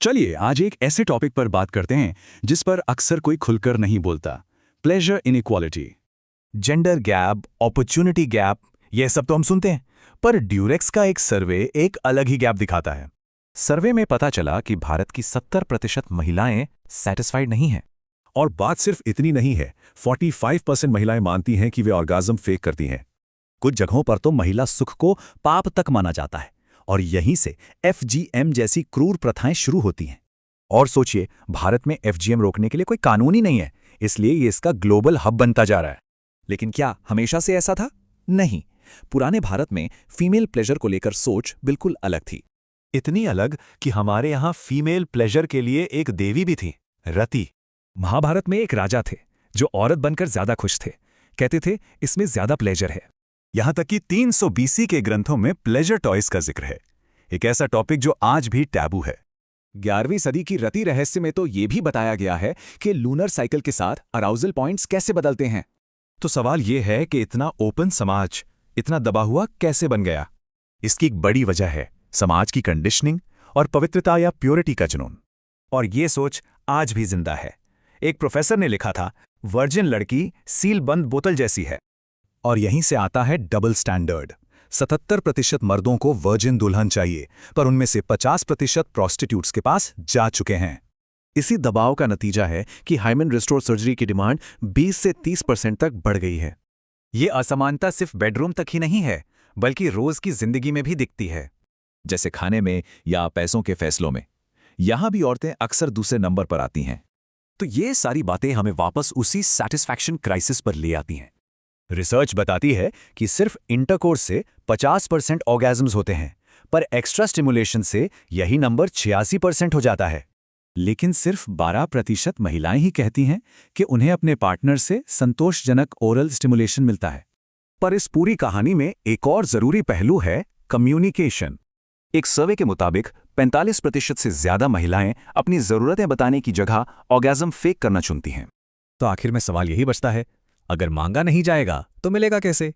चलिए आज एक ऐसे टॉपिक पर बात करते हैं जिस पर अक्सर कोई खुलकर नहीं बोलता। Pleasure inequality. Gender gap, opportunity gap, यह सब तो हम सुनते हैं, पर ड्यूरेक्स का एक सर्वे एक अलग ही गैप दिखाता है। सर्वे में पता चला कि भारत की 70% महिलाएं सेटिस्फाइड नहीं हैं। और बात सिर्फ इतनी नहीं है, 45% महिलाएं मानती हैं कि वे ऑर्गाज्म फेक करती हैं। कुछ जगहों पर तो महिला सुख को पाप तक माना जाता है और यहीं से एफजीएम जैसी क्रूर प्रथाएं शुरू होती हैं। और सोचिए, भारत में एफजीएम रोकने के लिए कोई कानून ही नहीं है, इसलिए ये इसका ग्लोबल हब बनता जा रहा है। लेकिन क्या हमेशा से ऐसा था? नहीं। पुराने भारत में फीमेल प्लेजर को लेकर सोच बिल्कुल अलग थी। इतनी अलग कि हमारे यहाँ फीमेल प्लेजर के लिए एक देवी भी थी, रति। महाभारत में एक राजा थे जो औरत बनकर ज्यादा खुश थे। कहते थे इसमें ज्यादा प्लेजर है। यहाँ तक कि 300 बीसी के ग्रंथों में प्लेजर टॉयज का जिक्र है, एक ऐसा टॉपिक जो आज भी टैबू है। 11वीं सदी की रति रहस्य में तो ये भी बताया गया है कि लूनर साइकिल के साथ अराउजल पॉइंट्स कैसे बदलते हैं। तो सवाल ये है कि इतना ओपन समाज इतना दबा हुआ कैसे बन गया? इसकी एक बड़ी वजह है समाज की कंडीशनिंग और पवित्रता या प्योरिटी का जुनून। और ये सोच आज भी जिंदा है। एक प्रोफेसर ने लिखा था, वर्जिन लड़की सील बंद बोतल जैसी है। और यहीं से आता है डबल स्टैंडर्ड। 77% मर्दों को वर्जिन दुल्हन चाहिए, पर उनमें से 50% प्रोस्टिट्यूट्स के पास जा चुके हैं। इसी दबाव का नतीजा है कि हाइमेन रिस्टोर सर्जरी की डिमांड 20 से 30% तक बढ़ गई है। ये असमानता सिर्फ बेडरूम तक ही नहीं है, बल्कि रोज की जिंदगी में भी दिखती है, जैसे खाने में या पैसों के फैसलों में। यहां भी औरतें अक्सर दूसरे नंबर पर आती हैं। तो ये सारी बातें हमें वापस उसी सैटिस्फैक्शन क्राइसिस पर ले आती हैं। रिसर्च बताती है कि सिर्फ इंटरकोर्स से 50% ऑर्गेजम्स होते हैं, पर एक्स्ट्रा स्टिमुलेशन से यही नंबर 86% हो जाता है। लेकिन सिर्फ 12% महिलाएं ही कहती हैं कि उन्हें अपने पार्टनर से संतोषजनक ओरल स्टिमुलेशन मिलता है। पर इस पूरी कहानी में एक और जरूरी पहलू है, कम्युनिकेशन। एक सर्वे के मुताबिक 45% से ज्यादा महिलाएं अपनी जरूरतें बताने की जगह ऑर्गेज्म फेक करना चुनती हैं। तो आखिर में सवाल यही बचता है, अगर मांगा नहीं जाएगा तो मिलेगा कैसे?